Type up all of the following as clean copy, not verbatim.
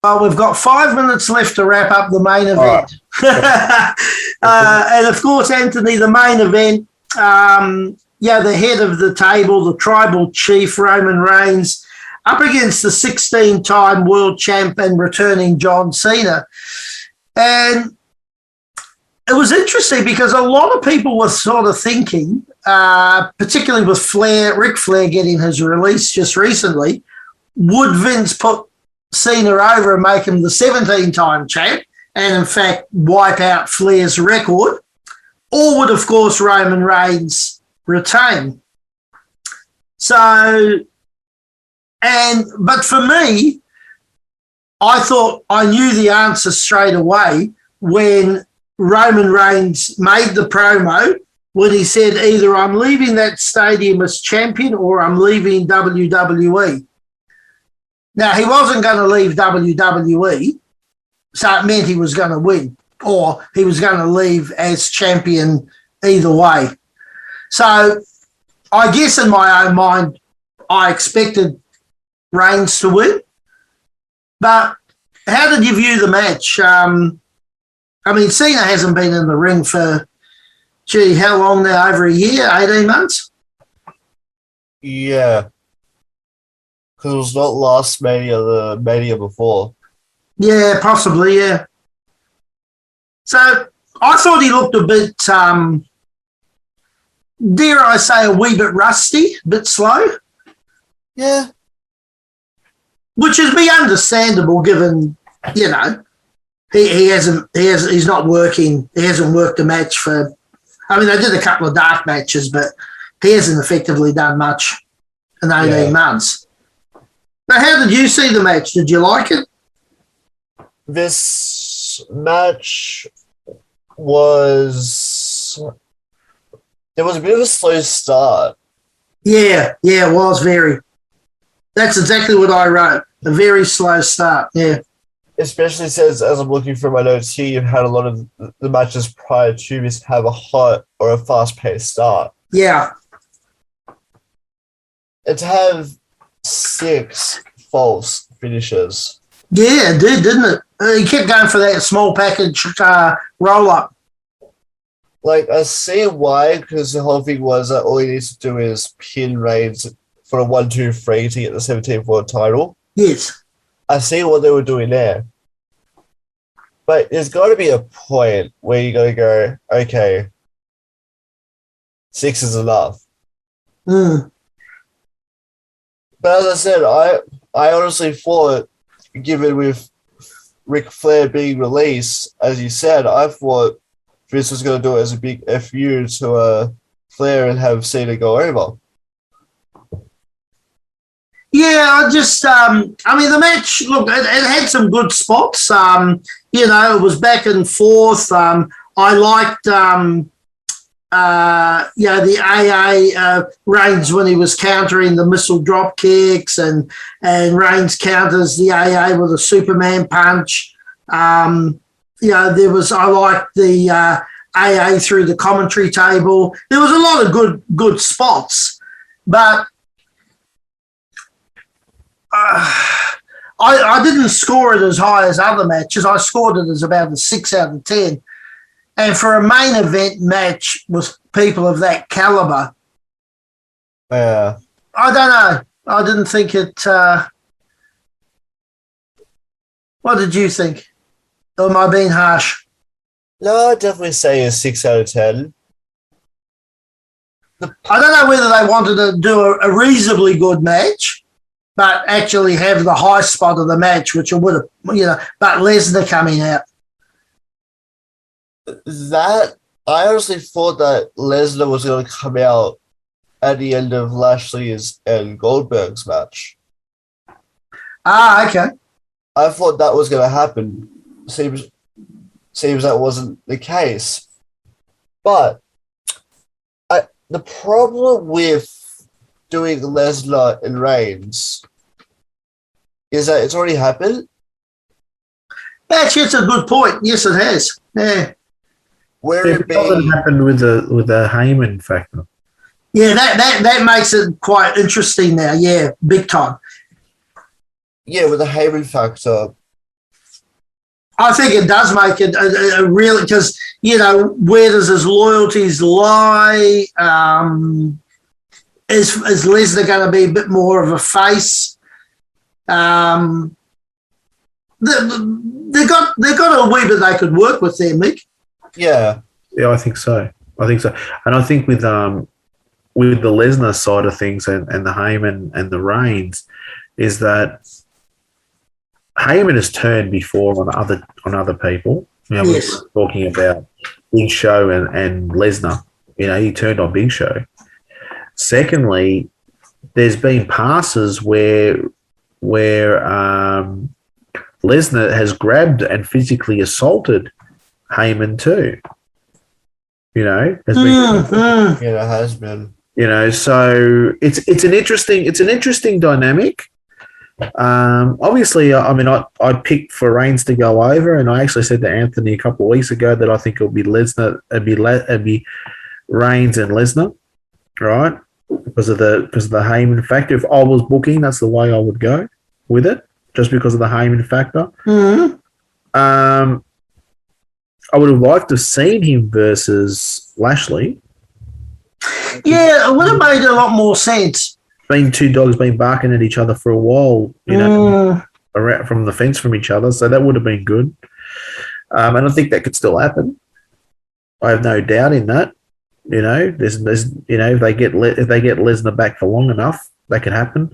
Well, we've got 5 minutes left to wrap up the main event. And, of course, Anthony, the main event, the head of the table, the tribal chief, Roman Reigns, up against the 16-time world champ and returning John Cena. And it was interesting because a lot of people were sort of thinking, particularly with Ric Flair getting his release just recently, would Vince put Cena over and make him the 17-time champ and, in fact, wipe out Flair's record? Or would, of course, Roman Reigns retain? But for me, I thought I knew the answer straight away when Roman Reigns made the promo when he said either I'm leaving that stadium as champion or I'm leaving WWE. Now, he wasn't going to leave WWE, so it meant he was going to win, or he was going to leave as champion either way. So I guess in my own mind, I expected Reigns to win. But how did you view the match? Cena hasn't been in the ring for, how long now? Over a year, 18 months? Yeah. Because it was not last Mania, the Mania before. Yeah, possibly, yeah. So I thought he looked a bit, dare I say, a wee bit rusty, a bit slow. Yeah. Which is be understandable given, he's not working, he hasn't worked a match for, they did a couple of dark matches, but he hasn't effectively done much in 18 months. But how did you see the match? Did you like it? This match was a bit of a slow start. Yeah, it was very. That's exactly what I wrote. A very slow start, yeah. Especially since, as I'm looking through my notes here, you've had a lot of the matches prior to this have a hot or a fast-paced start. Yeah. And to have 6 false finishes. Yeah, it did, didn't it? He kept going for that small package roll-up. Like, I see why, because the whole thing was that all he needs to do is pin Reigns for a 1-2-3 to get the 17th world title. Yes. I see what they were doing there. But there's got to be a point where you got to go, okay, 6 is enough. Mm. But as I said, I honestly thought, given with Ric Flair being released, as you said, I thought Vince was going to do it as a big FU to Flair and have Cena go over. Yeah, the match, look, it had some good spots. It was back and forth. I liked, the AA Reigns when he was countering the missile drop kicks and Reigns counters the AA with a Superman punch. I liked the AA through the commentary table. There was a lot of good spots, but I didn't score it as high as other matches. I scored it as about a 6 out of 10. And for a main event match with people of that caliber, I don't know. I didn't think it. What did you think? Or am I being harsh? No, I'd definitely say a 6 out of 10. I don't know whether they wanted to do a reasonably good match, but actually have the high spot of the match, which it would have, but Lesnar coming out. That, I honestly thought that Lesnar was going to come out at the end of Lashley's and Goldberg's match. Okay. I thought that was going to happen. Seems that wasn't the case. But the problem with doing Lesnar and Reigns is that it's already happened. Actually, it's a good point. Yes, it has. Yeah. Where it doesn't happen with the Heyman factor. Yeah, that makes it quite interesting now. Yeah, big time. Yeah, with the Heyman factor, I think it does make it a real, because, where does his loyalties lie? Is Lesnar going to be a bit more of a face? They got a wee bit they could work with there, Mick. Yeah. Yeah, I think so. And I think with the Lesnar side of things and the Heyman and the Reigns is that Heyman has turned before on other people. Yes. We're talking about Big Show and Lesnar. He turned on Big Show. Secondly, there's been passes where Lesnar has grabbed and physically assaulted Heyman too. Yeah, it has been. So it's an interesting dynamic. Obviously, I picked for Reigns to go over, and I actually said to Anthony a couple of weeks ago that I think it'll be Lesnar, it'd be Reigns and Lesnar, right? Because of the Heyman factor. If I was booking, that's the way I would go with it, just because of the Heyman factor. Mm-hmm. I would have liked to have seen him versus Lashley. Yeah, it would have made a lot more sense. Been two dogs been barking at each other for a while, around from the fence from each other, so that would have been good. And I think that could still happen. I have no doubt in that. There's if they get Lesnar back for long enough, that could happen.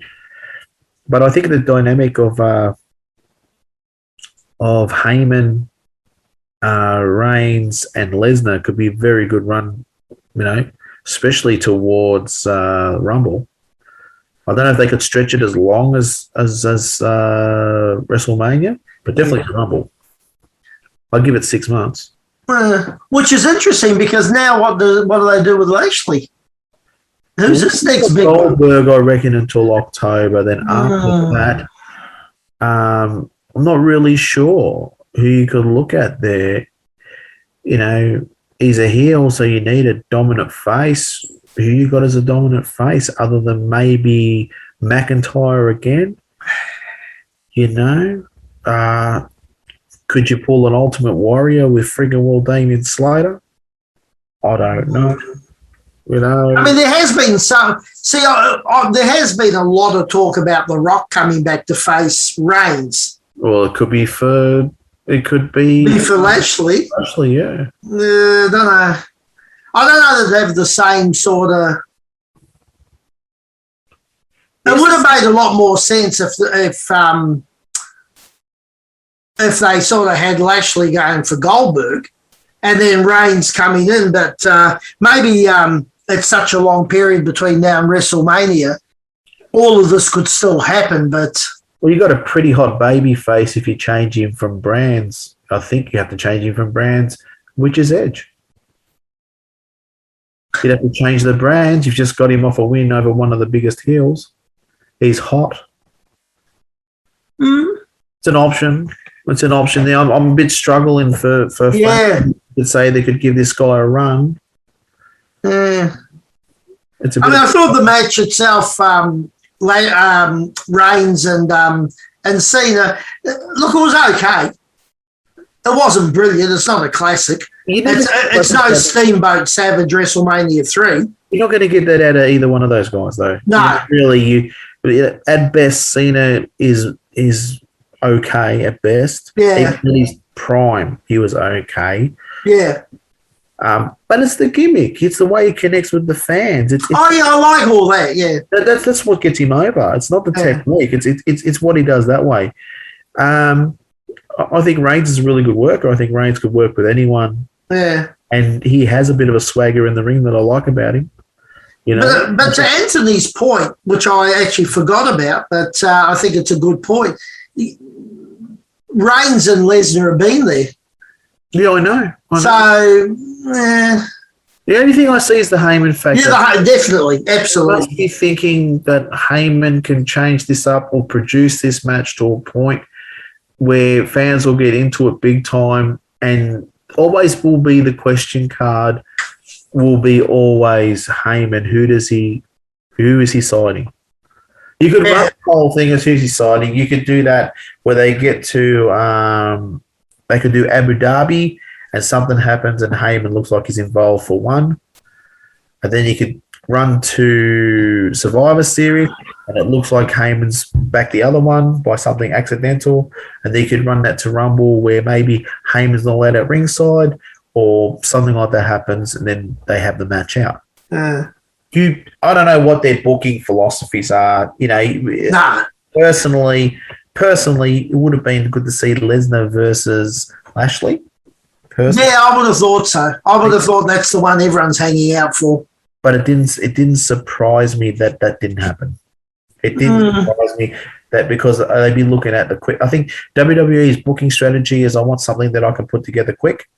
But I think the dynamic of Heyman, Reigns, and Lesnar could be a very good run. Especially towards Rumble. I don't know if they could stretch it as long as WrestleMania, but definitely Rumble. I'd give it 6 months. Which is interesting, because now what do they do with Lashley? Who's this next big one? Goldberg, I reckon, until October. Then after that, I'm not really sure who you could look at there. He's a heel, so you need a dominant face. Who you got as a dominant face other than maybe McIntyre again? Could you pull an Ultimate Warrior with friggin' Damien Slater? I don't know. There has been some. There has been a lot of talk about The Rock coming back to face Reigns. Well, it could be for Lashley. Lashley, yeah. I don't know. I don't know that they have the same sort of. It would have made a lot more sense if they sort of had Lashley going for Goldberg, and then Reigns coming in. But maybe it's such a long period between now and WrestleMania, all of this could still happen. But you got a pretty hot baby face if you change him from brands. I think you have to change him from brands, which is Edge. You'd have to change the brands. You've just got him off a win over one of the biggest heels. He's hot. It's an option. There. I'm a bit struggling for to say they could give this guy a run. I thought the match itself, Reigns and Cena, look, it was okay. It wasn't brilliant. It's not a classic. It's no Steamboat Savage WrestleMania 3. You're not going to get that out of either one of those guys, though. No. At best, Cena is okay at best. Yeah. Even in his prime, he was okay. Yeah. But it's the gimmick. It's the way he connects with the fans. I like all that, yeah. That's what gets him over. It's not the technique. It's what he does that way. I think Reigns is a really good worker. I think Reigns could work with anyone. Yeah. And he has a bit of a swagger in the ring that I like about him. But to Anthony's point, which I actually forgot about, but I think it's a good point, Reigns and Lesnar have been there. Yeah, I know. The only thing I see is the Heyman factor. Yeah, definitely. Absolutely. I must be thinking that Heyman can change this up or produce this match to a point where fans will get into it big time, and always will be the question card will be always Heyman. Who is he siding? You could run the whole thing as who's he siding. You could do that where they get to They could do Abu Dhabi and something happens and Heyman looks like he's involved for one. And then you could run to Survivor Series and it looks like Heyman's back the other one by something accidental. And then you could run that to Rumble where maybe Heyman's not allowed at ringside or something like that happens and then they have the match out. I don't know what their booking philosophies are. You know, personally, it would have been good to see Lesnar versus Lashley. Personally. Yeah, I would have thought so. I would have thought that's the one everyone's hanging out for. But it didn't surprise me that didn't happen. It didn't surprise me that because they'd be looking at the quick. I think WWE's booking strategy is I want something that I can put together quick,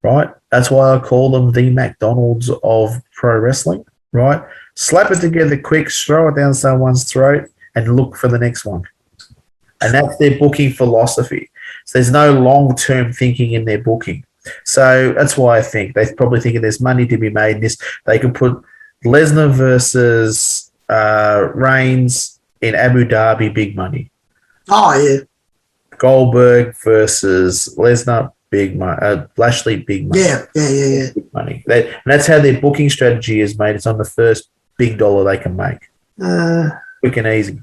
right? That's why I call them the McDonald's of pro wrestling, right? Slap it together quick, throw it down someone's throat, and look for the next one. And that's their booking philosophy. So there's no long-term thinking in their booking. So that's why I think they're probably thinking there's money to be made in this. They could put Lesnar versus Reigns in Abu Dhabi, big money. Oh, yeah. Goldberg versus Lesnar, big money. Lashley, big money. Yeah. Big money. And that's how their booking strategy is made. It's on the first big dollar they can make. Quick and easy.